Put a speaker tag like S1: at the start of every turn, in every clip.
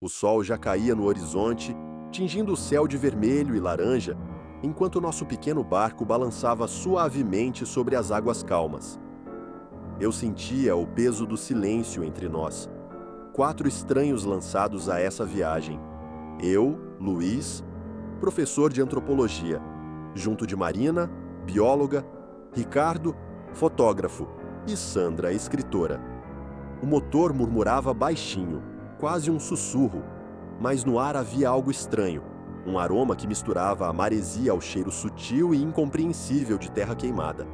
S1: O sol já caía no horizonte, tingindo o céu de vermelho e laranja, enquanto nosso pequeno barco balançava suavemente sobre as águas calmas. Eu sentia o peso do silêncio entre nós. 4 estranhos lançados a essa viagem. Eu, Luiz, professor de antropologia, junto de Marina, bióloga, Ricardo, fotógrafo, e Sandra, escritora. O motor murmurava baixinho, quase um sussurro, mas no ar havia algo estranho, um aroma que misturava a maresia ao cheiro sutil e incompreensível de terra queimada.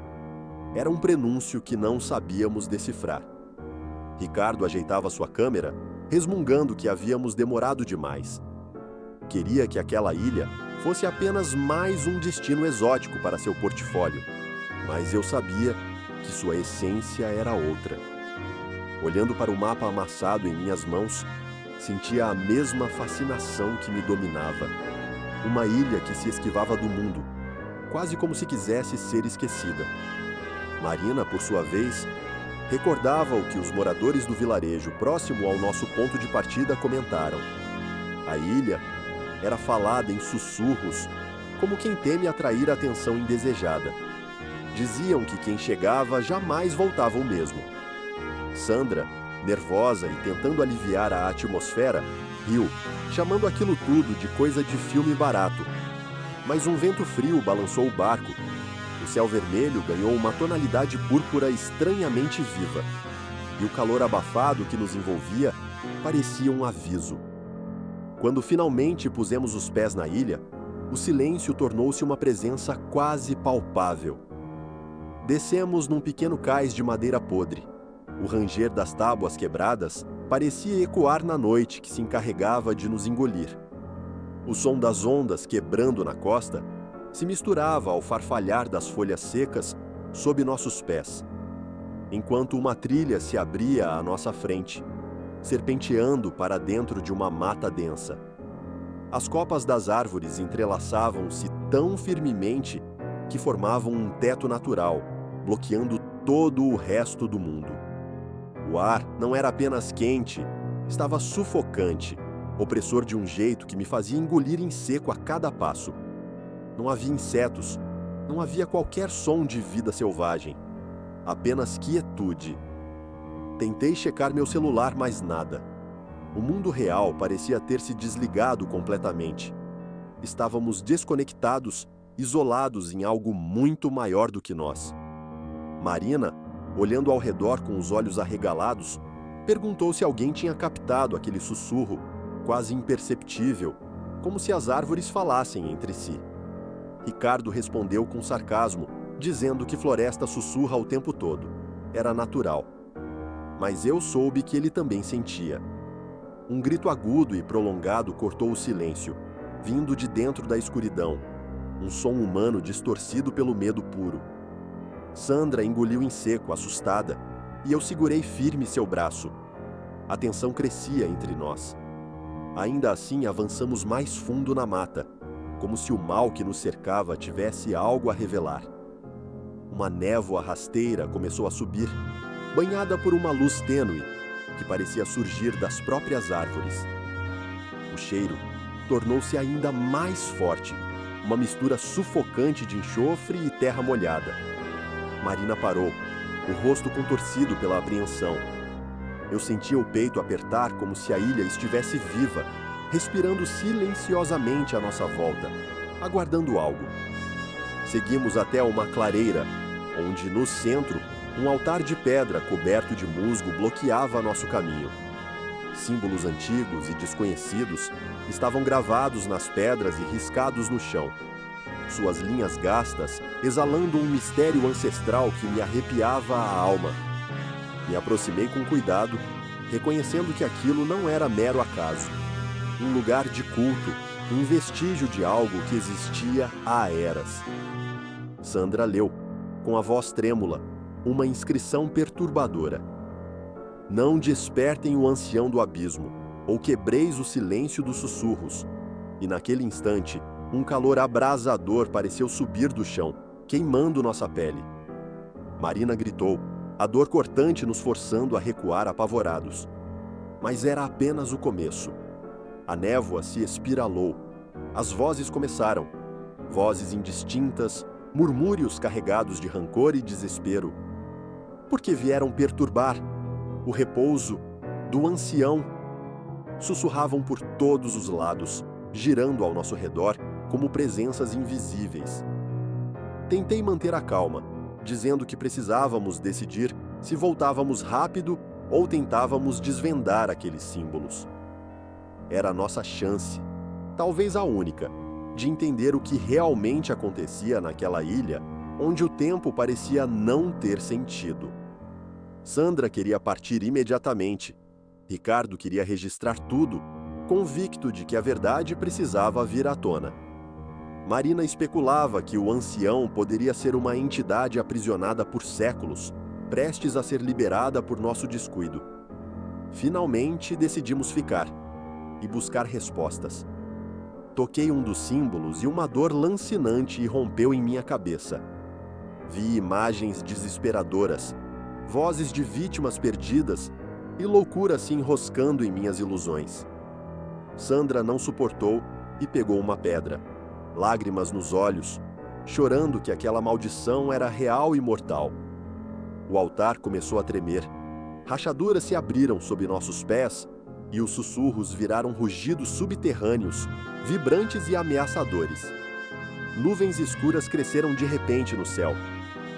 S1: Era um prenúncio que não sabíamos decifrar. Ricardo ajeitava sua câmera, resmungando que havíamos demorado demais. Queria que aquela ilha fosse apenas mais um destino exótico para seu portfólio, mas eu sabia que sua essência era outra. Olhando para o mapa amassado em minhas mãos, sentia a mesma fascinação que me dominava. Uma ilha que se esquivava do mundo, quase como se quisesse ser esquecida. Marina, por sua vez, recordava o que os moradores do vilarejo próximo ao nosso ponto de partida comentaram. A ilha era falada em sussurros, como quem teme atrair atenção indesejada. Diziam que quem chegava jamais voltava o mesmo. Sandra, nervosa e tentando aliviar a atmosfera, riu, chamando aquilo tudo de coisa de filme barato. Mas um vento frio balançou o barco. O céu vermelho ganhou uma tonalidade púrpura estranhamente viva. E o calor abafado que nos envolvia parecia um aviso. Quando finalmente pusemos os pés na ilha, o silêncio tornou-se uma presença quase palpável. Descemos num pequeno cais de madeira podre. O ranger das tábuas quebradas parecia ecoar na noite que se encarregava de nos engolir. O som das ondas quebrando na costa se misturava ao farfalhar das folhas secas sob nossos pés, enquanto uma trilha se abria à nossa frente, serpenteando para dentro de uma mata densa. As copas das árvores entrelaçavam-se tão firmemente que formavam um teto natural, bloqueando todo o resto do mundo. O ar não era apenas quente, estava sufocante, opressor de um jeito que me fazia engolir em seco a cada passo. Não havia insetos, não havia qualquer som de vida selvagem, apenas quietude. Tentei checar meu celular, mas nada. O mundo real parecia ter se desligado completamente. Estávamos desconectados, isolados em algo muito maior do que nós. Marina, olhando ao redor com os olhos arregalados, perguntou se alguém tinha captado aquele sussurro, quase imperceptível, como se as árvores falassem entre si. Ricardo respondeu com sarcasmo, dizendo que floresta sussurra o tempo todo. Era natural. Mas eu soube que ele também sentia. Um grito agudo e prolongado cortou o silêncio, vindo de dentro da escuridão, um som humano distorcido pelo medo puro. Sandra engoliu em seco, assustada, e eu segurei firme seu braço. A tensão crescia entre nós. Ainda assim, avançamos mais fundo na mata, como se o mal que nos cercava tivesse algo a revelar. Uma névoa rasteira começou a subir, banhada por uma luz tênue, que parecia surgir das próprias árvores. O cheiro tornou-se ainda mais forte, uma mistura sufocante de enxofre e terra molhada. Marina parou, o rosto contorcido pela apreensão. Eu sentia o peito apertar como se a ilha estivesse viva, respirando silenciosamente à nossa volta, aguardando algo. Seguimos até uma clareira, onde, no centro, um altar de pedra coberto de musgo bloqueava nosso caminho. Símbolos antigos e desconhecidos estavam gravados nas pedras e riscados no chão. Suas linhas gastas exalando um mistério ancestral que me arrepiava a alma. Me aproximei com cuidado, reconhecendo que aquilo não era mero acaso. Um lugar de culto, um vestígio de algo que existia há eras. Sandra leu, com a voz trêmula, uma inscrição perturbadora. Não despertem o ancião do abismo, ou quebreis o silêncio dos sussurros. E naquele instante, um calor abrasador pareceu subir do chão, queimando nossa pele. Marina gritou, a dor cortante nos forçando a recuar apavorados. Mas era apenas o começo. A névoa se espiralou. As vozes começaram. Vozes indistintas, murmúrios carregados de rancor e desespero. Porque vieram perturbar o repouso do ancião. Sussurravam por todos os lados, girando ao nosso redor como presenças invisíveis. Tentei manter a calma, dizendo que precisávamos decidir se voltávamos rápido ou tentávamos desvendar aqueles símbolos. Era a nossa chance, talvez a única, de entender o que realmente acontecia naquela ilha onde o tempo parecia não ter sentido. Sandra queria partir imediatamente. Ricardo queria registrar tudo, convicto de que a verdade precisava vir à tona. Marina especulava que o ancião poderia ser uma entidade aprisionada por séculos, prestes a ser liberada por nosso descuido. Finalmente decidimos ficar e buscar respostas. Toquei um dos símbolos e uma dor lancinante irrompeu em minha cabeça. Vi imagens desesperadoras, vozes de vítimas perdidas e loucura se enroscando em minhas ilusões. Sandra não suportou e pegou uma pedra, lágrimas nos olhos, chorando que aquela maldição era real e mortal. O altar começou a tremer. Rachaduras se abriram sob nossos pés e os sussurros viraram rugidos subterrâneos, vibrantes e ameaçadores. Nuvens escuras cresceram de repente no céu.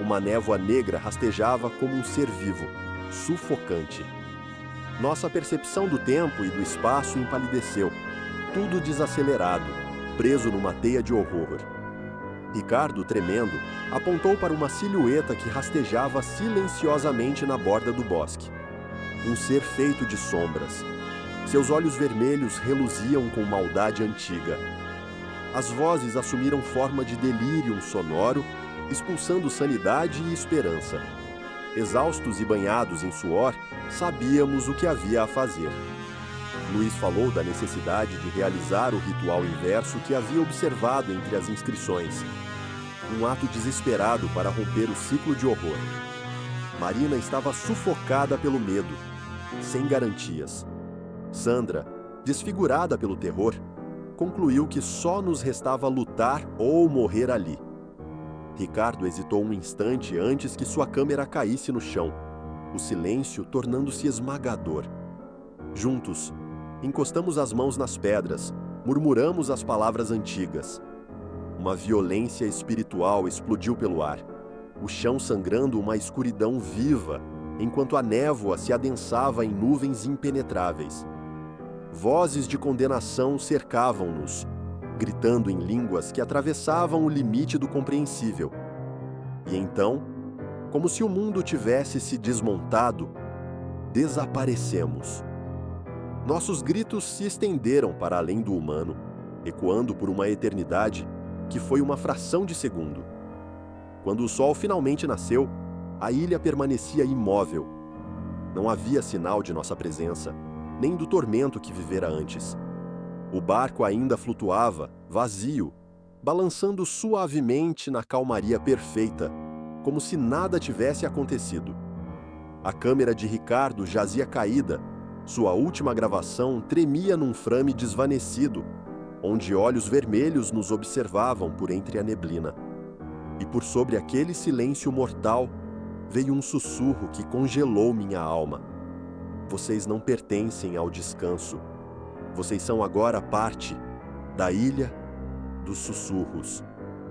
S1: Uma névoa negra rastejava como um ser vivo, sufocante. Nossa percepção do tempo e do espaço empalideceu, tudo desacelerado, preso numa teia de horror. Ricardo, tremendo, apontou para uma silhueta que rastejava silenciosamente na borda do bosque. Um ser feito de sombras. Seus olhos vermelhos reluziam com maldade antiga. As vozes assumiram forma de delírio sonoro, expulsando sanidade e esperança. Exaustos e banhados em suor, sabíamos o que havia a fazer. Luiz falou da necessidade de realizar o ritual inverso que havia observado entre as inscrições. Um ato desesperado para romper o ciclo de horror. Marina estava sufocada pelo medo, sem garantias. Sandra, desfigurada pelo terror, concluiu que só nos restava lutar ou morrer ali. Ricardo hesitou um instante antes que sua câmera caísse no chão, o silêncio tornando-se esmagador. Juntos, encostamos as mãos nas pedras, murmuramos as palavras antigas. Uma violência espiritual explodiu pelo ar, o chão sangrando uma escuridão viva, enquanto a névoa se adensava em nuvens impenetráveis. Vozes de condenação cercavam-nos, gritando em línguas que atravessavam o limite do compreensível. E então, como se o mundo tivesse se desmontado, desaparecemos. Nossos gritos se estenderam para além do humano, ecoando por uma eternidade que foi uma fração de segundo. Quando o sol finalmente nasceu, a ilha permanecia imóvel. Não havia sinal de nossa presença, nem do tormento que vivera antes. O barco ainda flutuava, vazio, balançando suavemente na calmaria perfeita, como se nada tivesse acontecido. A câmera de Ricardo jazia caída, sua última gravação tremia num frame desvanecido, onde olhos vermelhos nos observavam por entre a neblina. E por sobre aquele silêncio mortal, veio um sussurro que congelou minha alma. Vocês não pertencem ao descanso. Vocês são agora parte da ilha dos sussurros.